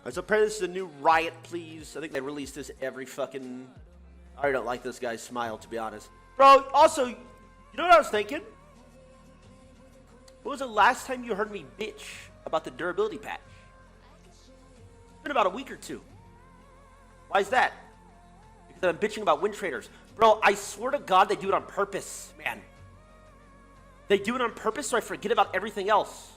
Alright, so apparently this is a new Riot, please. I think they release this every fucking... I already don't like this guy's smile, to be honest. Bro, also, you know what I was thinking? When was the last time you heard me bitch about the durability patch? It's been about a week or two. Why is that? Because I'm bitching about win traders. Bro, I swear to God they do it on purpose, man. They do it on purpose so I forget about everything else.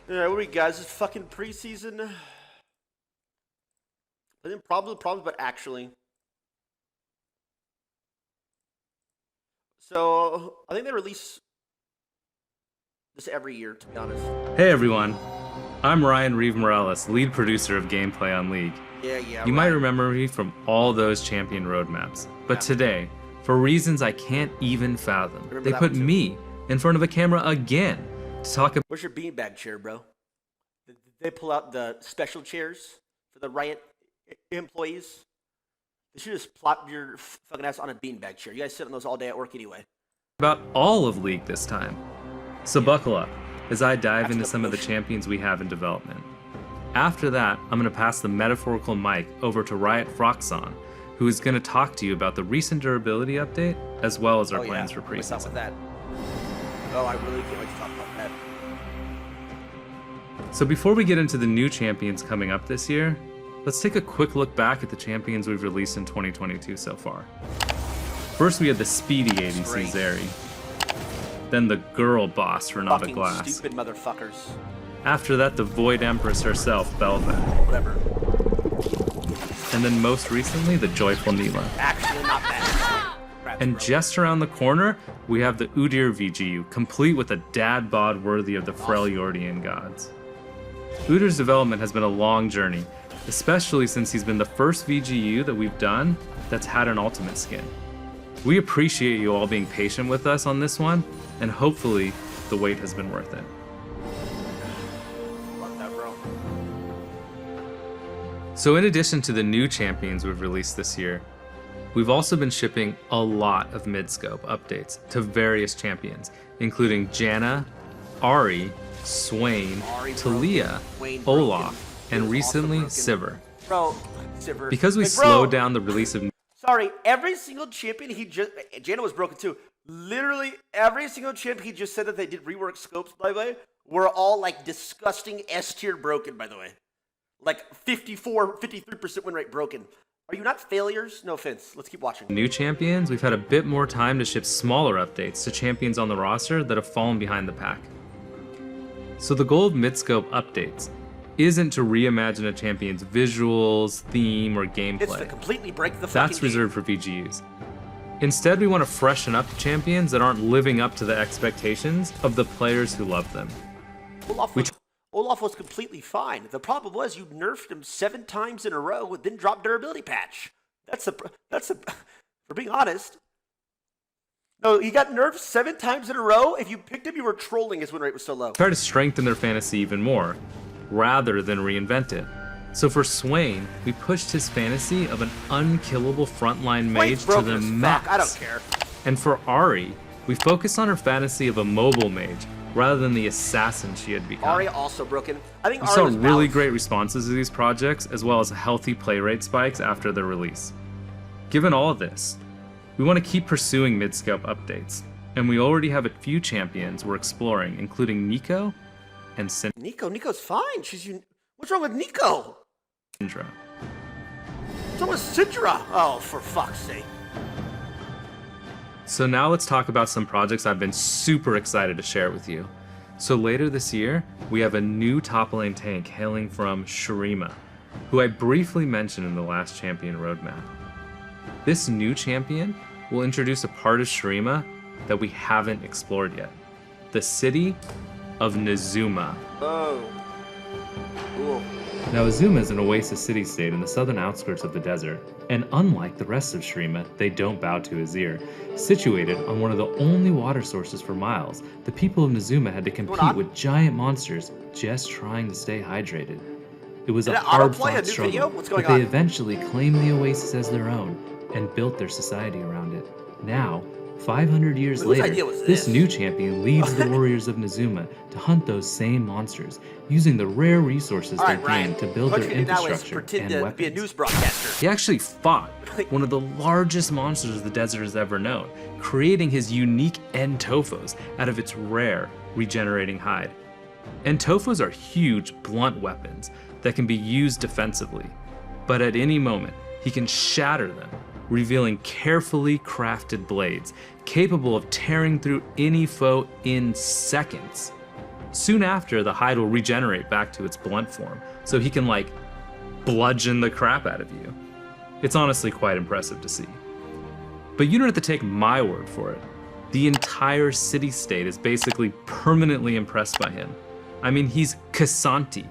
Alright, what do we got? This is fucking preseason. I think problems, but actually. So, I think they release this every year, to be honest. Hey everyone, I'm Ryan Reeve Morales, lead producer of Gameplay on League. Yeah. You might remember me from all those champion roadmaps, but today, for reasons I can't even fathom, they put me in front of a camera again to talk about... Where's your beanbag chair, bro? Did they pull out the special chairs for the Riot employees? They should just plop your fucking ass on a beanbag chair. You guys sit on those all day at work anyway. About all of League this time. So buckle up as I dive into some of the champions we have in development. After that, I'm going to pass the metaphorical mic over to Riot Froxon, who is going to talk to you about the recent durability update, as well as our plans for preseason. What's up with that? Oh, I really can't wait to talk about that. So before we get into the new champions coming up this year, let's take a quick look back at the champions we've released in 2022 so far. First we had the speedy ADC Zeri, then the girl boss Renata Glass. Stupid motherfuckers. After that, the Void Empress herself, Belva. Whatever. And then most recently, the Joyful Neela. Actually not bad. And just around the corner, we have the Udyr VGU, complete with a dad bod worthy of the Freljordian gods. Udyr's development has been a long journey, especially since he's been the first VGU that we've done that's had an ultimate skin. We appreciate you all being patient with us on this one, and hopefully the wait has been worth it. Love that, bro. So in addition to the new champions we've released this year, we've also been shipping a lot of mid-scope updates to various champions, including Janna, Ahri, Swain, Talia, Olaf, and recently Sivir. Bro, Sivir. Because we slowed down the release of... Sorry, every single champion Janna was broken too. Literally every single champion he just said that they did rework scopes, by the way, were all like disgusting S-tier broken, by the way. Like 53% win rate broken. Are you not failures? No offense. Let's keep watching. New champions, we've had a bit more time to ship smaller updates to champions on the roster that have fallen behind the pack. So the goal of mid-scope updates isn't to reimagine a champion's visuals, theme, or gameplay. It's to completely break the fucking That's reserved for VGUs. Instead, we want to freshen up the champions that aren't living up to the expectations of the players who love them. Olaf was completely fine. The problem was you nerfed him 7 times in a row and then dropped durability patch. For being honest. No, he got nerfed 7 times in a row. If you picked him, you were trolling. His win rate was so low. Try to strengthen their fantasy even more, rather than reinvent it. So for Swain, we pushed his fantasy of an unkillable frontline mage to the max. I don't care. And for Ahri, we focused on her fantasy of a mobile mage, rather than the assassin she had become. Ahri also broken. I think we Ahri saw was really balanced. great responses to these projects, as well as healthy play rate spikes after their release. Given all of this, we want to keep pursuing mid-scope updates, and we already have a few champions we're exploring, including Neeko and Neeko's fine. What's wrong with Neeko? Syndra. What's wrong with Syndra? Oh, for fuck's sake. So now let's talk about some projects I've been super excited to share with you. So later this year, we have a new top lane tank hailing from Shurima, who I briefly mentioned in the last champion roadmap. This new champion will introduce a part of Shurima that we haven't explored yet. The city of Nezuma. Oh. Cool. Now, Azuma is an oasis city-state in the southern outskirts of the desert, and unlike the rest of Shreema, they don't bow to Azir. Situated on one of the only water sources for miles, the people of Nazuma had to compete with giant monsters just trying to stay hydrated. It was a hard-fought struggle, but they eventually claimed the oasis as their own and built their society around it. Now, 500 years later, this new champion leads the warriors of Nazuma to hunt those same monsters, using the rare resources they gained to build their infrastructure and weapons. He actually fought one of the largest monsters the desert has ever known, creating his unique Entofos out of its rare regenerating hide. Entofos are huge, blunt weapons that can be used defensively, but at any moment, he can shatter them, revealing carefully crafted blades, capable of tearing through any foe in seconds. Soon after, the hide will regenerate back to its blunt form, so he can, like, bludgeon the crap out of you. It's honestly quite impressive to see. But you don't have to take my word for it. The entire city-state is basically permanently impressed by him. I mean, he's Kasanti,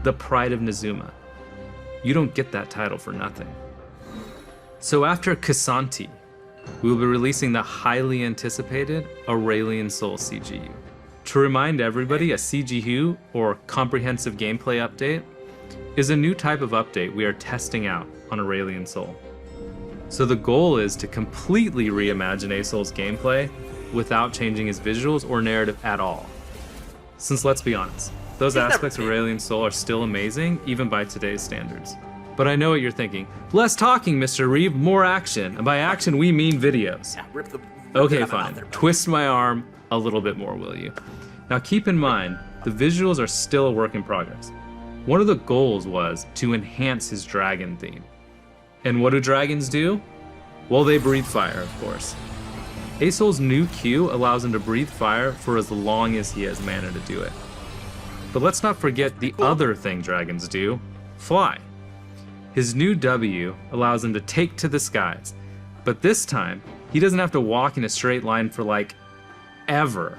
the pride of Nazuma. You don't get that title for nothing. So after Kasanti, we will be releasing the highly anticipated Aurelion Sol CGU. To remind everybody, a CGU, or Comprehensive Gameplay Update, is a new type of update we are testing out on Aurelion Sol. So the goal is to completely reimagine Asol's gameplay without changing his visuals or narrative at all. Since let's be honest, those aspects of Aurelion Sol are still amazing, even by today's standards. But I know what you're thinking. Less talking, Mr. Reeve, more action. And by action, we mean videos. Yeah, okay, fine. Twist my arm a little bit more, will you? Now keep in mind, the visuals are still a work in progress. One of the goals was to enhance his dragon theme. And what do dragons do? Well, they breathe fire, of course. Asol's new Q allows him to breathe fire for as long as he has mana to do it. But let's not forget the other thing dragons do, fly. His new W allows him to take to the skies, but this time, he doesn't have to walk in a straight line for like, ever.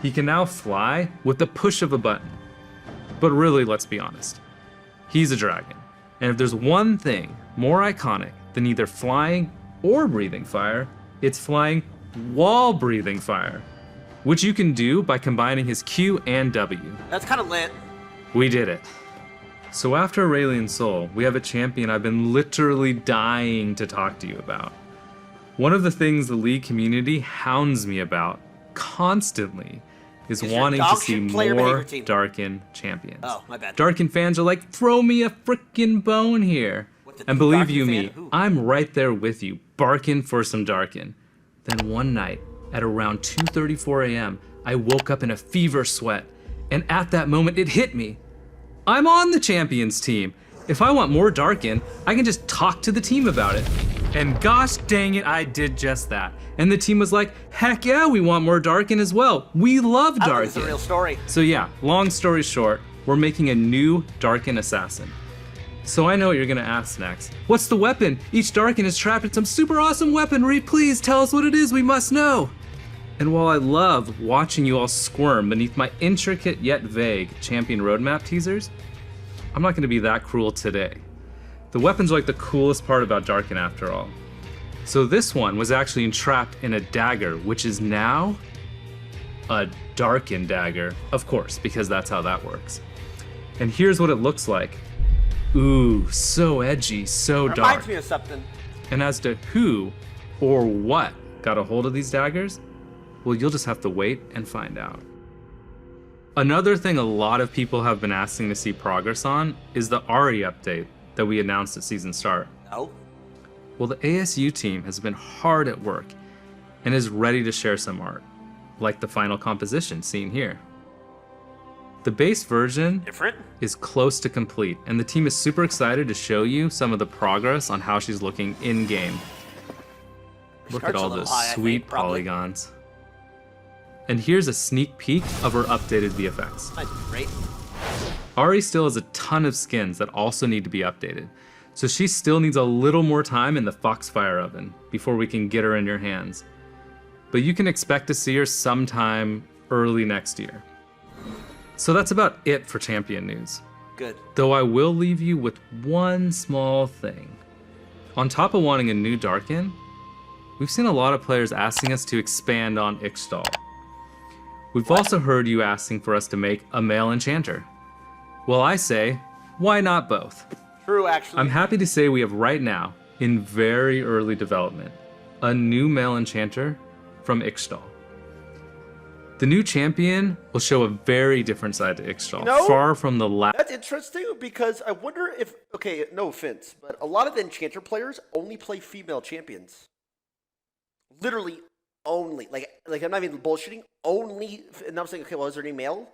He can now fly with the push of a button. But really, let's be honest, he's a dragon. And if there's one thing more iconic than either flying or breathing fire, it's flying while breathing fire, which you can do by combining his Q and W. That's kind of lit. We did it. So after Aurelion Sol, we have a champion I've been literally dying to talk to you about. One of the things the League community hounds me about constantly is wanting to see more Darkin champions. Oh, my bad. Darkin fans are like, throw me a frickin' bone here. And believe you me, I'm right there with you, barking for some Darkin. Then one night, at around 2:34 a.m., I woke up in a fever sweat. And at that moment, it hit me. I'm on the champions team. If I want more Darkin, I can just talk to the team about it. And gosh dang it, I did just that. And the team was like, heck yeah, we want more Darkin as well. We love Darkin. That's a real story. So yeah, long story short, we're making a new Darkin assassin. So I know what you're gonna ask next. What's the weapon? Each Darkin is trapped in some super awesome weaponry. Please tell us what it is, we must know. And while I love watching you all squirm beneath my intricate yet vague champion roadmap teasers, I'm not gonna be that cruel today. The weapons are like the coolest part about Darkin after all. So this one was actually entrapped in a dagger, which is now a Darkin dagger, of course, because that's how that works. And here's what it looks like. Ooh, so edgy, so dark. Reminds me of something. And as to who or what got a hold of these daggers, well, you'll just have to wait and find out. Another thing a lot of people have been asking to see progress on is the Ahri update that we announced at season start. Oh? Well, the ASU team has been hard at work and is ready to share some art, like the final composition seen here. The base version is close to complete, and the team is super excited to show you some of the progress on how she's looking in-game. Look at all those sweet polygons. And here's a sneak peek of her updated VFX. Great. Ahri still has a ton of skins that also need to be updated, so she still needs a little more time in the Foxfire oven before we can get her in your hands. But you can expect to see her sometime early next year. So that's about it for champion news. Good. Though I will leave you with one small thing. On top of wanting a new Darkin, we've seen a lot of players asking us to expand on Ixtal. We've also heard you asking for us to make a male enchanter. Well, I say, why not both? True, actually. I'm happy to say we have right now, in very early development, a new male enchanter from Ixtal. The new champion will show a very different side to Ixtal, You know, far from the last. That's interesting because I wonder if, okay, no offense, but a lot of the enchanter players only play female champions. Literally only. Like I'm not even bullshitting. Only, and I'm saying, okay, well, is there any male?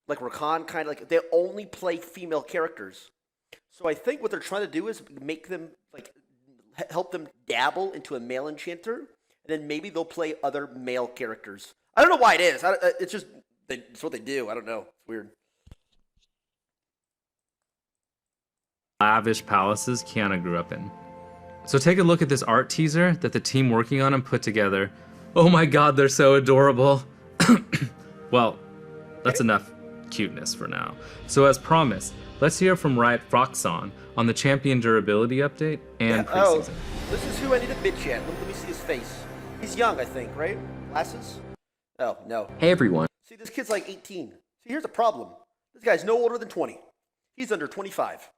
Like Rakan, kind of like, they only play female characters. So I think what they're trying to do is make them, like, help them dabble into a male enchanter, and then maybe they'll play other male characters. I don't know why it is. It's just, it's what they do. I don't know. It's weird. Lavish palaces Kiana grew up in. So take a look at this art teaser that the team working on them put together. Oh my god, they're so adorable. Well, that's enough cuteness for now. So as promised, let's hear from Riot Froxon on the champion durability update and preseason. Oh, this is who I need to bitch at. Let me see his face. He's young, I think, right? Glasses? Oh, no. Hey everyone. See, this kid's like 18. See, here's the problem. This guy's no older than 20. He's under 25.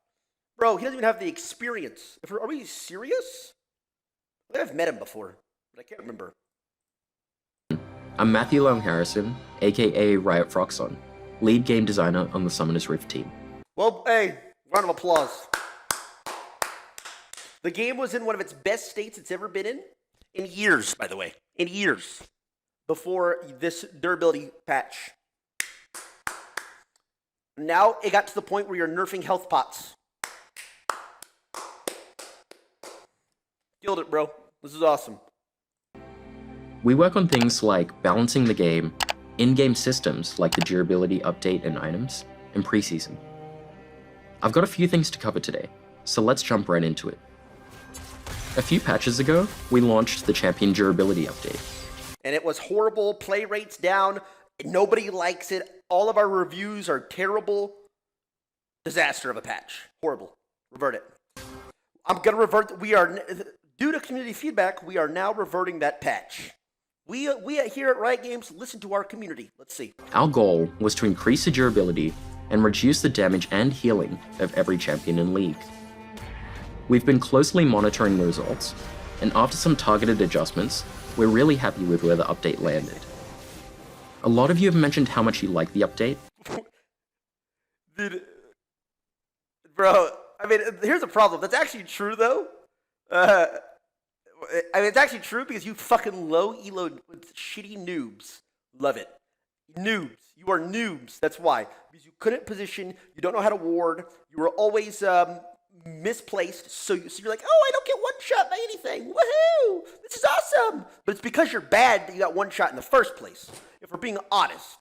Bro, he doesn't even have the experience. Are we serious? I think I've met him before, but I can't remember. I'm Matthew Long Harrison, aka Riot Froxon, lead game designer on the Summoner's Rift team. Well, hey, round of applause. The game was in one of its best states it's ever been in years, by the way. In years. Before this durability patch. Now it got to the point where you're nerfing health pots. Killed it, bro. This is awesome. We work on things like balancing the game, in-game systems like the durability update and items, and preseason. I've got a few things to cover today, so let's jump right into it. A few patches ago, we launched the champion durability update. And it was horrible, play rates down, nobody likes it, all of our reviews are terrible. Disaster of a patch. Horrible. Revert it. I'm gonna revert, due to community feedback, we are now reverting that patch. We here at Riot Games listen to our community. Let's see. Our goal was to increase the durability and reduce the damage and healing of every champion in League. We've been closely monitoring the results, and after some targeted adjustments, we're really happy with where the update landed. A lot of you have mentioned how much you like the update. Dude, bro, I mean, here's the problem. That's actually true, though. I mean, it's actually true because you fucking low elo shitty noobs love it. Noobs. You are noobs. That's why. Because you couldn't position, you don't know how to ward, you were always misplaced, so you're like, oh, I don't get one shot by anything. Woohoo! This is awesome! But it's because you're bad that you got one shot in the first place. If we're being honest.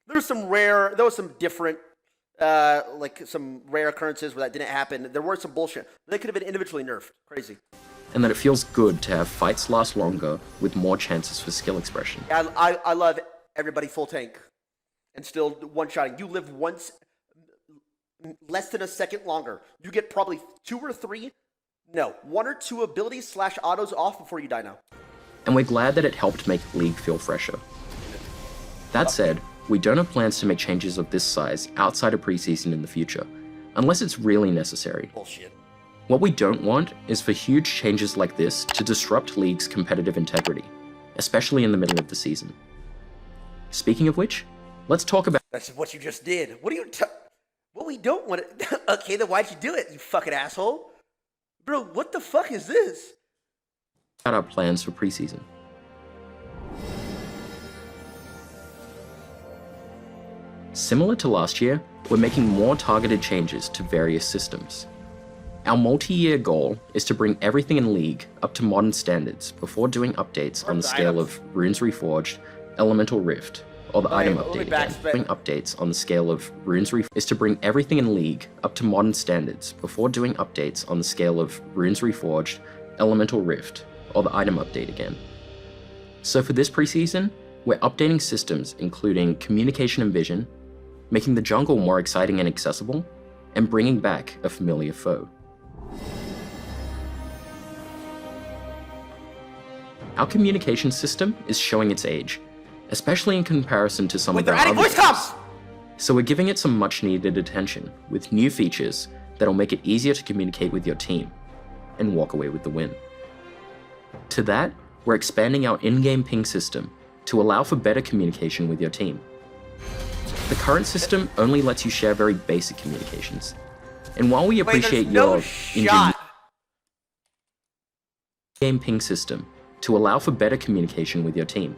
There was some different, like some rare occurrences where that didn't happen. There were some bullshit. They could have been individually nerfed. Crazy. And that it feels good to have fights last longer with more chances for skill expression. I love everybody full tank and still one-shotting. You live once, less than a second longer. You get probably 1 or 2 abilities / autos off before you die now. And we're glad that it helped make League feel fresher. That said, we don't have plans to make changes of this size outside of preseason in the future, unless it's really necessary. Bullshit. What we don't want is for huge changes like this to disrupt League's competitive integrity, especially in the middle of the season. Speaking of which, let's talk about— That's what you just did. What we don't want to— Okay, then why'd you do it, you fucking asshole? Bro, what the fuck is this? our plans for preseason. Similar to last year, we're making more targeted changes to various systems. Our multi-year goal is to bring everything in League up to modern standards before doing updates on the scale of Runes Reforged, Elemental Rift, or the item update again. Doing updates on the scale of Runes Reforged is to bring everything in League up to modern standards before doing updates on the scale of Runes Reforged, Elemental Rift, or the item update again. So for this preseason, we're updating systems including communication and vision, making the jungle more exciting and accessible, and bringing back a familiar foe. Our communication system is showing its age, especially in comparison to some of our other games. So we're giving it some much needed attention with new features that'll make it easier to communicate with your team and walk away with the win. To that, we're expanding our in-game ping system to allow for better communication with your team. The current system only lets you share very basic communications. And while we appreciate your in-game ping system to allow for better communication with your team.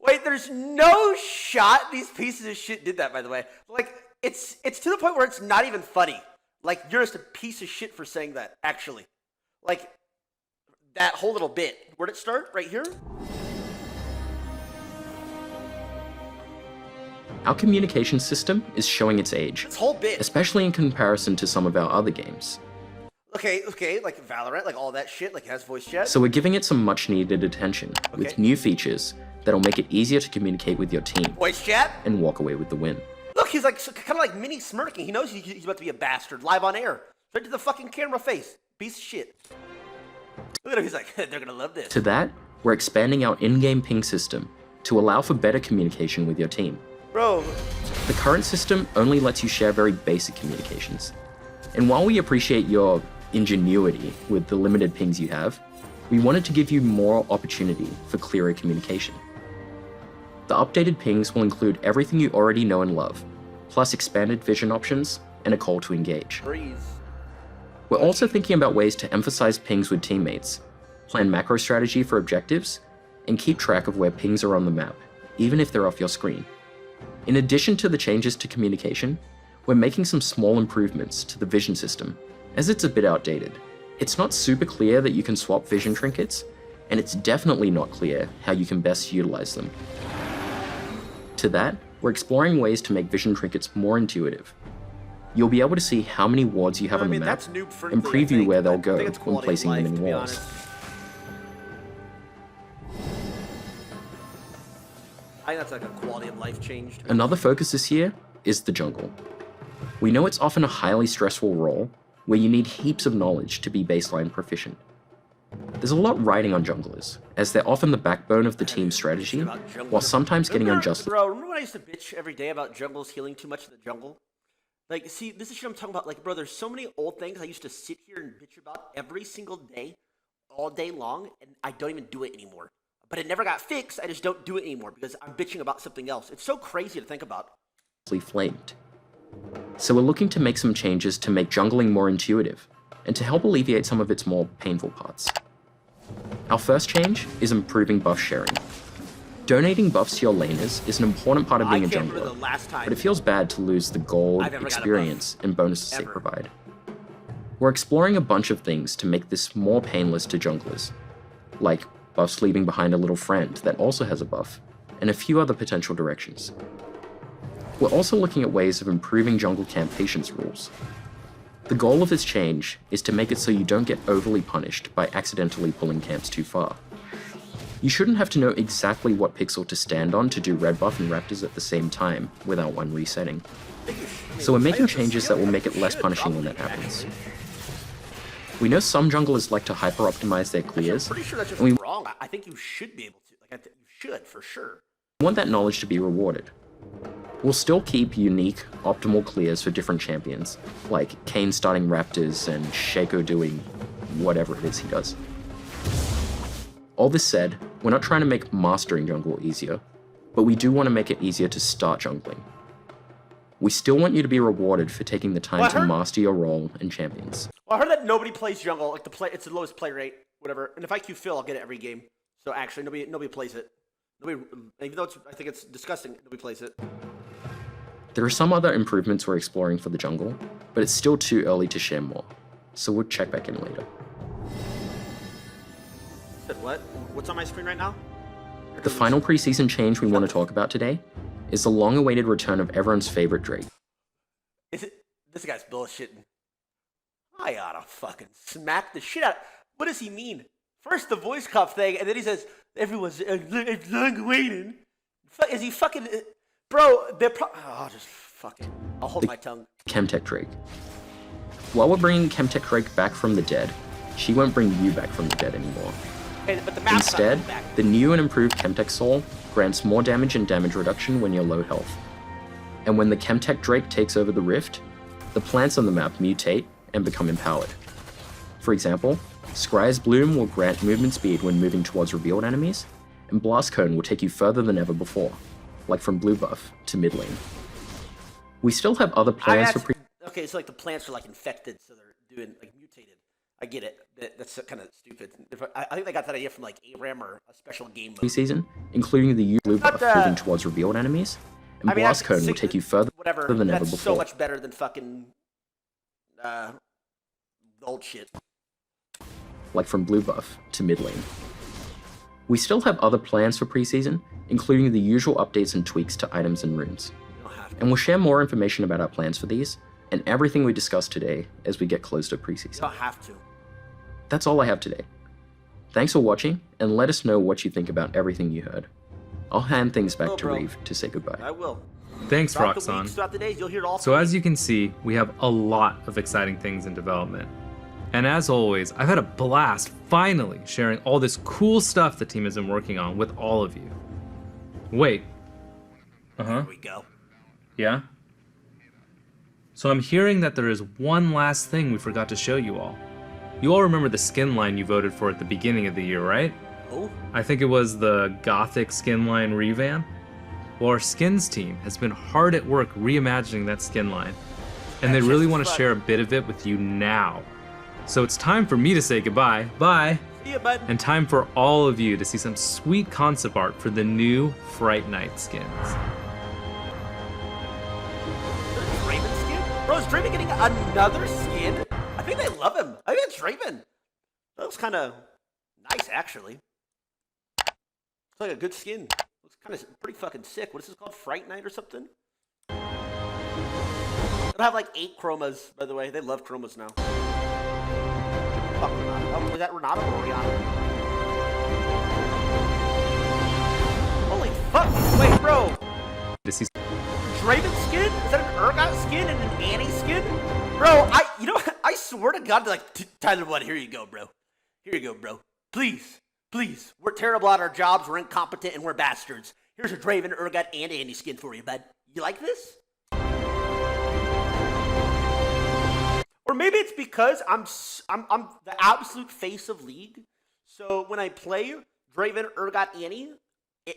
Wait, there's no shot these pieces of shit did that, by the way. Like, it's to the point where it's not even funny. Like, you're just a piece of shit for saying that, actually. Like, that whole little bit. Where'd it start? Right here? Our communication system is showing its age, This whole bit. especially in comparison to some of our other games. Okay, like Valorant, like all that shit, like it has voice chat. So we're giving it some much needed attention with new features that'll make it easier to communicate with your team Voice chat? and walk away with the win. Look, he's like kind of like mini smirking. He knows he's about to be a bastard live on air. Right to the fucking camera face. Piece of shit. Look at him, he's like, they're gonna love this. To that, we're expanding our in-game ping system to allow for better communication with your team. Bro. The current system only lets you share very basic communications. And while we appreciate your ingenuity with the limited pings you have, we wanted to give you more opportunity for clearer communication. The updated pings will include everything you already know and love, plus expanded vision options and a call to engage. Breeze. We're also thinking about ways to emphasize pings with teammates, plan macro strategy for objectives, and keep track of where pings are on the map, even if they're off your screen. In addition to the changes to communication, we're making some small improvements to the vision system, as it's a bit outdated. It's not super clear that you can swap vision trinkets, and it's definitely not clear how you can best utilize them. To that, we're exploring ways to make vision trinkets more intuitive. You'll be able to see how many wards you have on the map, and preview where they'll go when placing them in walls. I think that's like a quality of life change. Another focus this year is the jungle. We know it's often a highly stressful role where you need heaps of knowledge to be baseline proficient. There's a lot riding on junglers, as they're often the backbone of the team's strategy, while sometimes getting unjustly. Bro, remember when I used to bitch every day about jungles healing too much in the jungle? Like, see, this is shit I'm talking about. Like, bro, there's so many old things I used to sit here and bitch about every single day, all day long, and I don't even do it anymore. But it never got fixed, I just don't do it anymore because I'm bitching about something else. It's so crazy to think about. Flamed. So we're looking to make some changes to make jungling more intuitive, and to help alleviate some of its more painful parts. Our first change is improving buff sharing. Donating buffs to your laners is an important part of being a jungler, but it feels bad to lose the gold, experience, and bonuses they provide. We're exploring a bunch of things to make this more painless to junglers, like buffs leaving behind a little friend that also has a buff, and a few other potential directions. We're also looking at ways of improving jungle camp patience rules. The goal of this change is to make it so you don't get overly punished by accidentally pulling camps too far. You shouldn't have to know exactly what pixel to stand on to do red buff and raptors at the same time without one resetting. So we're making changes that will make it less punishing when that happens. We know some junglers like to hyper-optimize their clears, I'm pretty sure that's just wrong. I think you should be able to. Like, you should, for sure. We want that knowledge to be rewarded. We'll still keep unique, optimal clears for different champions, like Kayn starting raptors and Shaco doing whatever it is he does. All this said, we're not trying to make mastering jungle easier, but we do want to make it easier to start jungling. We still want you to be rewarded for taking the time to master your role and champions. Well, I heard that nobody plays jungle. Like it's the lowest play rate, whatever. And if I queue Phil, I'll get it every game. So actually, nobody plays it. Nobody, even though I think it's disgusting, nobody plays it. There are some other improvements we're exploring for the jungle, but it's still too early to share more, so we'll check back in later. Said what? What's on my screen right now? The final preseason change we want to talk about today is the long-awaited return of everyone's favorite Drake. Is it? This guy's bullshitting. I oughta fucking smack the shit out. What does he mean? First the voice cop thing, and then he says, everyone's long waiting. Is he fucking... Bro, they're I'll just fuck it. I'll hold my tongue. Chemtech Drake. While we're bringing Chemtech Drake back from the dead, she won't bring you back from the dead anymore. Hey, but the map's not Instead, coming back. the new and improved Chemtech Soul grants more damage and damage reduction when you're low health. And when the Chemtech Drake takes over the rift, the plants on the map mutate and become empowered. For example, Scry's Bloom will grant movement speed when moving towards revealed enemies, and Blast Cone will take you further than ever before, like from blue buff to mid lane. We still have other plans for Okay, so like the plants are like infected, so they're doing like mutated. I get it. That's kind of stupid. I think they got that idea from like ARAM or a special game mode. preseason, including the U blue buff moving towards revealed enemies, and Blast Cone will take you further than ever That's before. so much better than fucking old shit. Like from blue buff to mid lane. We still have other plans for preseason, including the usual updates and tweaks to items and runes. You don't have to. And we'll share more information about our plans for these, and everything we discussed today as we get close to You preseason. don't have to. That's all I have today. Thanks for watching, and let us know what you think about everything you heard. I'll hand things back Oh, to bro. Reeve to say goodbye. I will. Thanks, Throughout the Roxanne. weeks, throughout the days, you'll hear it all. So as you can see, we have a lot of exciting things in development. And as always, I've had a blast finally sharing all this cool stuff the team has been working on with all of you. Wait. Here we go. Yeah? So I'm hearing that there is one last thing we forgot to show you all. You all remember the skin line you voted for at the beginning of the year, right? Oh, I think it was the Gothic skin line revamp. Well, our skins team has been hard at work reimagining that skin line, and they That's really just want to fun. share a bit of it with you now. So it's time for me to say goodbye, bye, see ya, bud. and time for all of you to see some sweet concept art for the new Fright Night skins. Draven skin? Bro, is Draven getting another skin? I think they love him. I think it's Draven. That looks kind of nice, actually. Looks like a good skin. Looks kind of pretty fucking sick. What is this called? Fright Night or something? It'll have like 8 chromas, by the way. They love chromas now. Fuck Renata. Oh, was that Renata or Rihanna? Holy fuck. Wait, bro. To see Draven skin? Is that an Urgot skin and an Annie skin? Bro, I swear to God, like, Tyler1, here you go, bro. Here you go, bro. Please, please. We're terrible at our jobs, we're incompetent, and we're bastards. Here's a Draven, Urgot, and Annie skin for you, bud. You like this? Or maybe it's because I'm the absolute face of League. So when I play Draven, Urgot, Annie,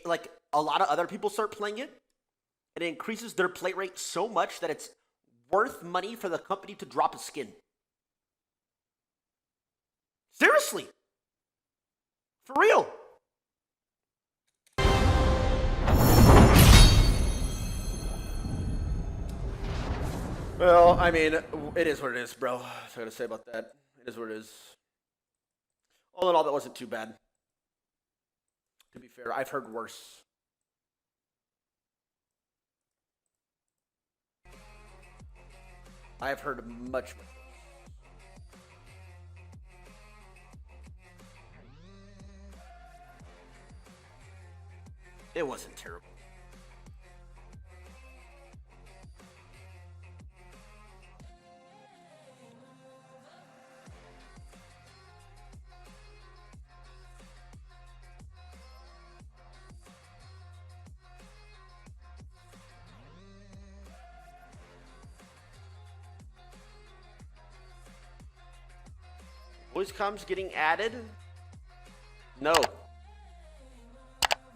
like a lot of other people start playing it, and it increases their play rate so much that it's worth money for the company to drop a skin. Seriously. For real. Well, I mean, it is what it is, bro. That's what I gotta say about that. It is what it is. All in all, that wasn't too bad. To be fair, I've heard worse. I have heard much. It wasn't terrible. Voice comms getting added? No.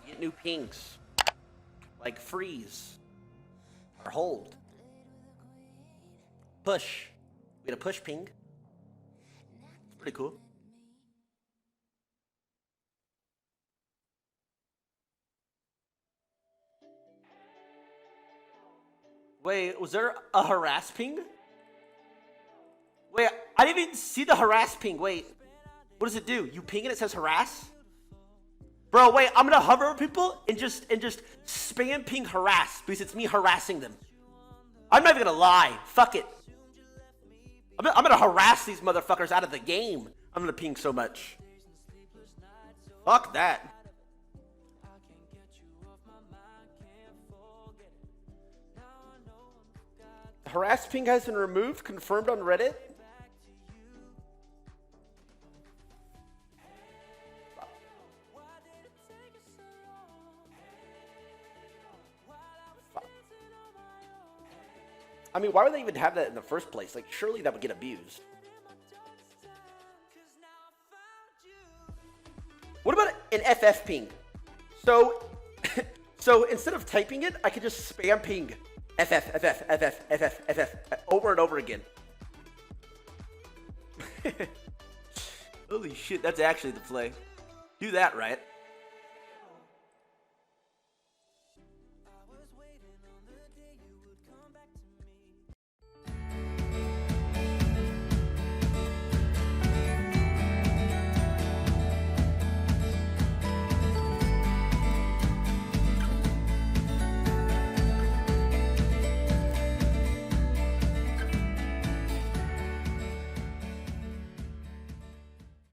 Get new pings. Like freeze. Or hold. Push. We get a push ping. It's pretty cool. Wait, was there a harass ping? Wait, I didn't even see the harass ping. Wait, what does it do? You ping and it says harass? Bro, wait, I'm gonna hover over people and just spam ping harass because it's me harassing them. I'm not even gonna lie. Fuck it. I'm gonna harass these motherfuckers out of the game. I'm gonna ping so much. Fuck that. harass ping has been removed, confirmed on Reddit. I mean, why would they even have that in the first place? Like, surely that would get abused. What about an FF ping? So, so instead of typing it, I could just spam ping FF over and over again. Holy shit, that's actually the play. Do that, right?